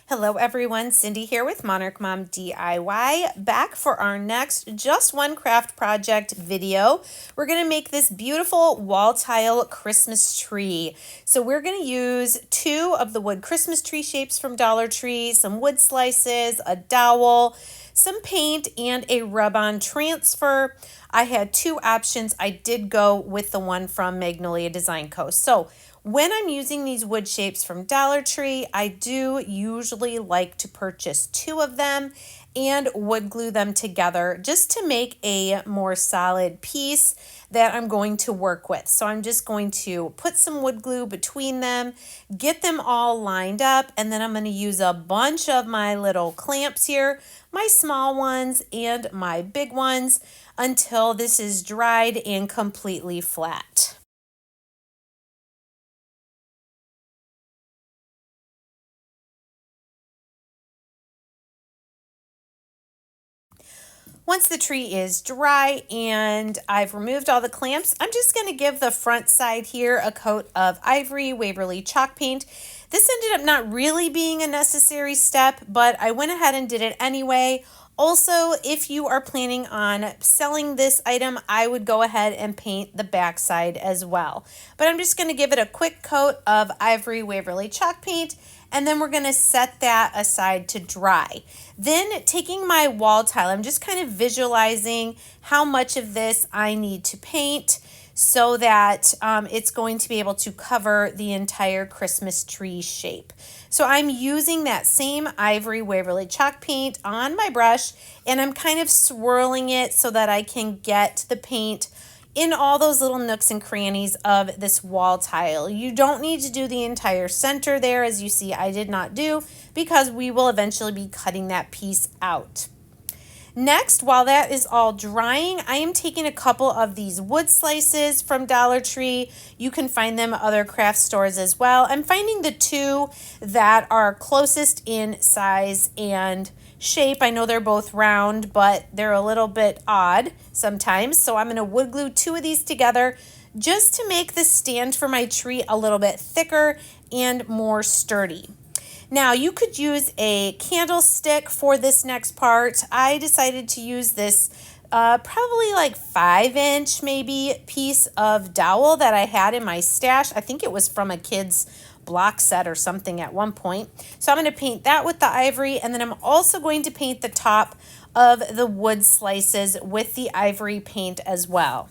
Hello everyone, Cindy here with Monarch Mom DIY, back for our next Just One Craft Project video. We're going to make this beautiful wall tile Christmas tree. So we're going to use 2 of the wood Christmas tree shapes from Dollar Tree, some wood slices, a dowel, some paint, and a rub-on transfer. I had 2 options. I did go with the one from Magnolia Design Co. So when I'm using these wood shapes from Dollar Tree, I do usually like to purchase 2 of them and wood glue them together just to make a more solid piece that I'm going to work with. So I'm just going to put some wood glue between them, get them all lined up, and then I'm going to use a bunch of my little clamps here, my small ones and my big ones, until this is dried and completely flat. Once the tree is dry and I've removed all the clamps, I'm just going to give the front side here a coat of Ivory Waverly chalk paint. This ended up not really being a necessary step, but I went ahead and did it anyway. Also, if you are planning on selling this item, I would go ahead and paint the back side as well. But I'm just going to give it a quick coat of Ivory Waverly chalk paint, and then we're going to set that aside to dry. Then taking my wall tile, I'm just kind of visualizing how much of this I need to paint so that it's going to be able to cover the entire Christmas tree shape. So I'm using that same Ivory Waverly chalk paint on my brush, and I'm kind of swirling it so that I can get the paint in all those little nooks and crannies of this wall tile. You don't need to do the entire center there, as you see I did not do, because we will eventually be cutting that piece out. Next, while that is all drying, I am taking a couple of these wood slices from Dollar Tree. You can find them at other craft stores as well. I'm finding the 2 that are closest in size and shape. I know they're both round, but they're a little bit odd sometimes. So I'm going to wood glue 2 of these together just to make the stand for my tree a little bit thicker and more sturdy. Now you could use a candlestick for this next part. I decided to use this probably like 5-inch maybe piece of dowel that I had in my stash. I think it was from a kid's block set or something at one point. So I'm going to paint that with the ivory, and then I'm also going to paint the top of the wood slices with the ivory paint as well.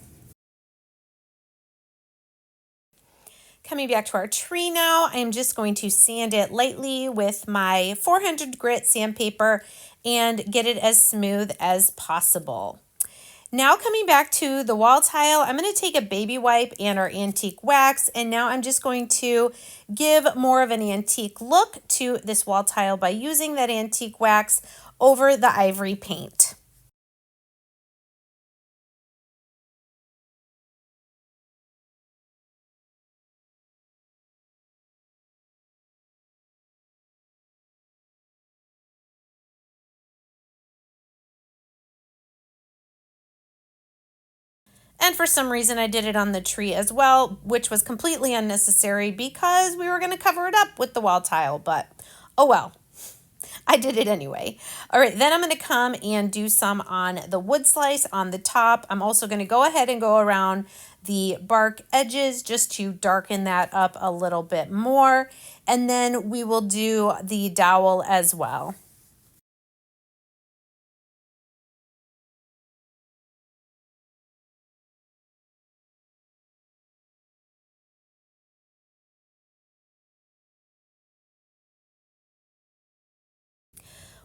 Coming back to our tree now, I'm just going to sand it lightly with my 400 grit sandpaper and get it as smooth as possible. Now coming back to the wall tile, I'm going to take a baby wipe and our antique wax, and now I'm just going to give more of an antique look to this wall tile by using that antique wax over the ivory paint. And for some reason I did it on the tree as well, which was completely unnecessary because we were going to cover it up with the wall tile, but oh well. I did it anyway. All right, then I'm going to come and do some on the wood slice on the top. I'm also going to go ahead and go around the bark edges just to darken that up a little bit more. And then we will do the dowel as well.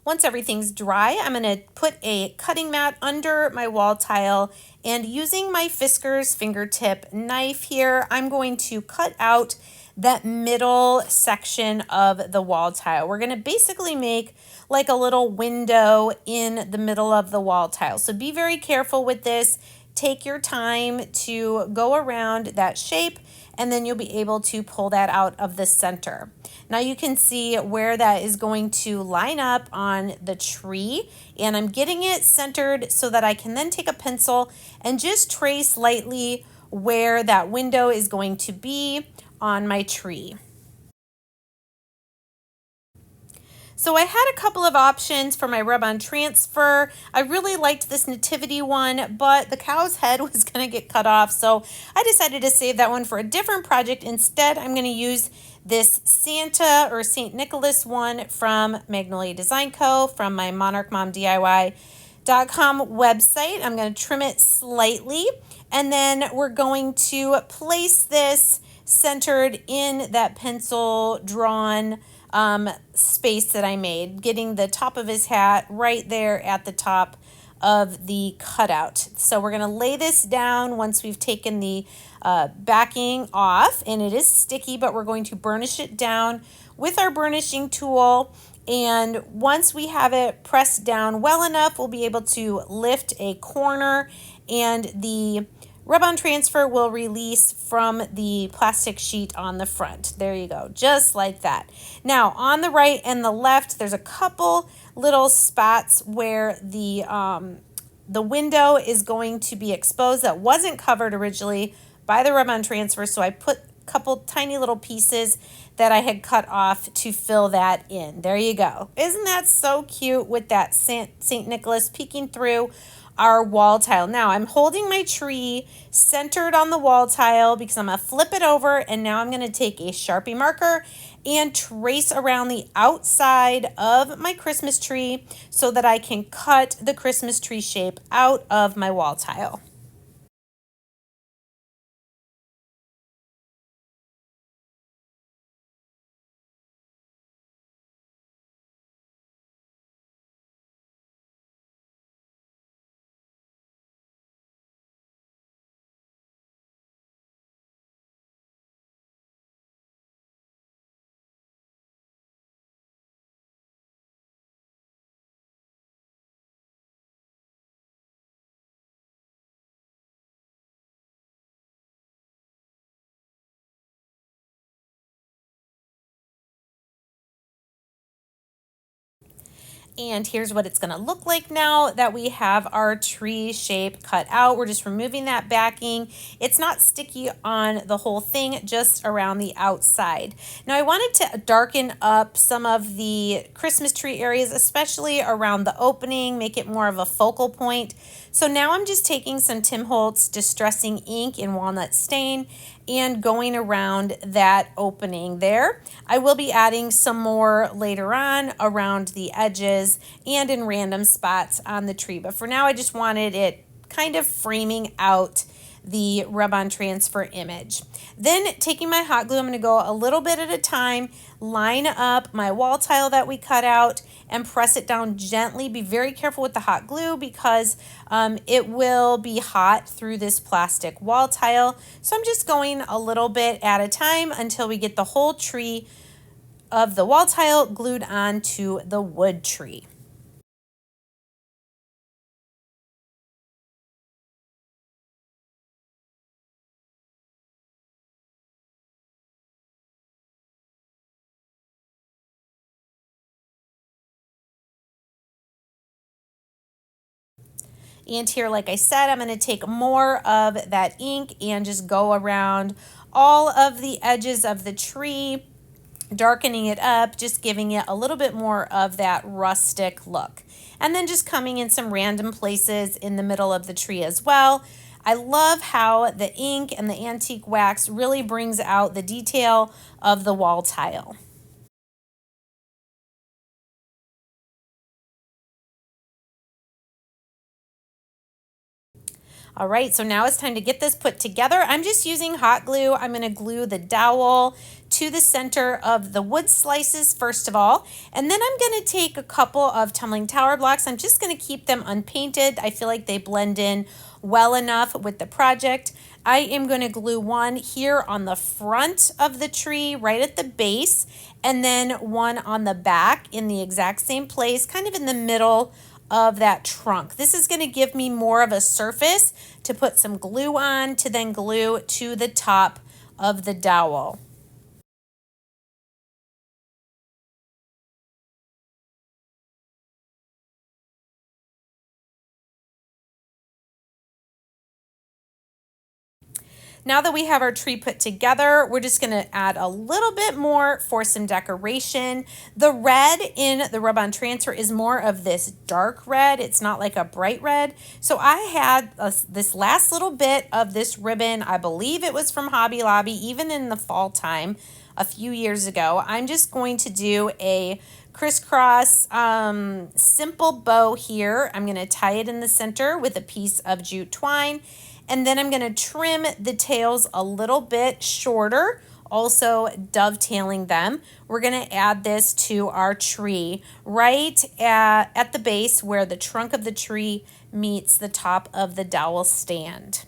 Once everything's dry, I'm going to put a cutting mat under my wall tile, and using my Fisker's fingertip knife here, I'm going to cut out that middle section of the wall tile. We're going to basically make like a little window in the middle of the wall tile. So be very careful with this. Take your time to go around that shape, and then you'll be able to pull that out of the center. Now you can see where that is going to line up on the tree, and I'm getting it centered so that I can then take a pencil and just trace lightly where that window is going to be on my tree. So I had a couple of options for my rub-on transfer. I really liked this nativity one, but the cow's head was going to get cut off, so I decided to save that one for a different project. Instead, I'm going to use this Santa or St. Nicholas one from Magnolia Design Co. from my Monarch Mom DIY.com website. I'm going to trim it slightly, and then we're going to place this centered in that pencil drawn space that I made, getting the top of his hat right there at the top of the cutout. So we're going to lay this down once we've taken the backing off, and it is sticky, but we're going to burnish it down with our burnishing tool. And once we have it pressed down well enough, we'll be able to lift a corner, and the rub-on transfer will release from the plastic sheet on the front. There you go, just like that. Now, on the right and the left, there's a couple little spots where the window is going to be exposed that wasn't covered originally by the rub-on transfer, so I put a couple tiny little pieces that I had cut off to fill that in. There you go. Isn't that so cute with that St. Nicholas peeking through our wall tile? Now I'm holding my tree centered on the wall tile because I'm going to flip it over, and now I'm going to take a Sharpie marker and trace around the outside of my Christmas tree so that I can cut the Christmas tree shape out of my wall tile. And here's what it's going to look like now that we have our tree shape cut out. We're just removing that backing. It's not sticky on the whole thing, just around the outside. Now I wanted to darken up some of the Christmas tree areas, especially around the opening, make it more of a focal point. So now I'm just taking some Tim Holtz Distressing Ink in Walnut Stain and going around that opening there. I will be adding some more later on around the edges and in random spots on the tree. But for now, I just wanted it kind of framing out the rub-on transfer image. Then taking my hot glue, I'm going to go a little bit at a time, line up my wall tile that we cut out and press it down gently. Be very careful with the hot glue because it will be hot through this plastic wall tile. So I'm just going a little bit at a time until we get the whole tree of the wall tile glued onto the wood tree. And here, like I said, I'm going to take more of that ink and just go around all of the edges of the tree, darkening it up, just giving it a little bit more of that rustic look. And then just coming in some random places in the middle of the tree as well. I love how the ink and the antique wax really brings out the detail of the wall tile. All right, so now it's time to get this put together. I'm just using hot glue. I'm going to glue the dowel to the center of the wood slices first of all, and then I'm going to take a couple of tumbling tower blocks. I'm just going to keep them unpainted. I feel like they blend in well enough with the project. I am going to glue one here on the front of the tree, right at the base, and then one on the back in the exact same place, kind of in the middle of that trunk. This is going to give me more of a surface to put some glue on to then glue to the top of the dowel. Now that we have our tree put together, we're just going to add a little bit more for some decoration. The red in the rub-on transfer is more of this dark red. It's not like a bright red. So I had this last little bit of this ribbon. I believe it was from Hobby Lobby, even in the fall time a few years ago. I'm just going to do a crisscross simple bow here. I'm going to tie it in the center with a piece of jute twine. And then I'm going to trim the tails a little bit shorter, also dovetailing them. We're going to add this to our tree right at the base where the trunk of the tree meets the top of the dowel stand.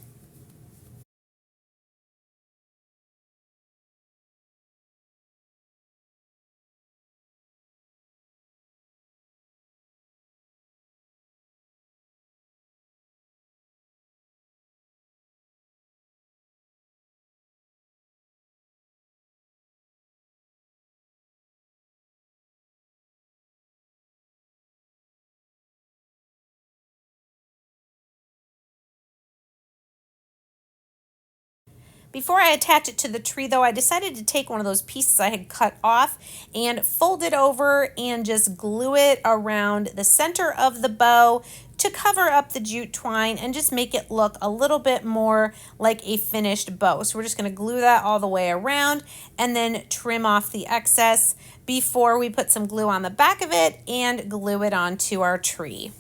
Before I attach it to the tree though, I decided to take one of those pieces I had cut off and fold it over and just glue it around the center of the bow to cover up the jute twine and just make it look a little bit more like a finished bow. So we're just going to glue that all the way around and then trim off the excess before we put some glue on the back of it and glue it onto our tree.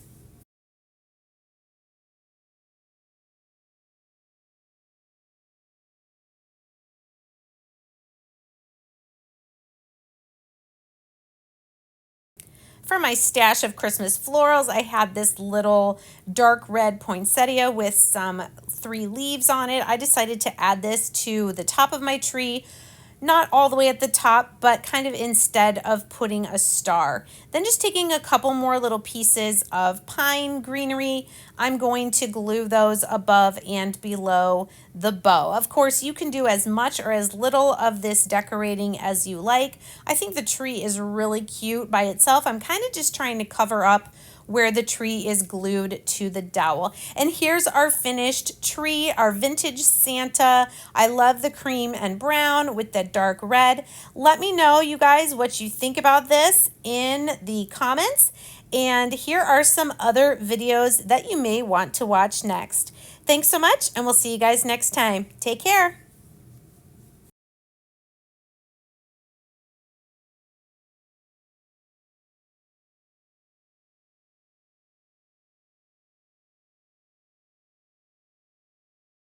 For my stash of Christmas florals, I had this little dark red poinsettia with some 3 leaves on it. I decided to add this to the top of my tree, not all the way at the top, but kind of instead of putting a star. Then just taking a couple more little pieces of pine greenery, I'm going to glue those above and below the bow. Of course, you can do as much or as little of this decorating as you like. I think the tree is really cute by itself. I'm kind of just trying to cover up where the tree is glued to the dowel. And here's our finished tree, our vintage Santa. I love the cream and brown with the dark red. Let me know, you guys, what you think about this in the comments. And here are some other videos that you may want to watch next. Thanks so much, and we'll see you guys next time. Take care.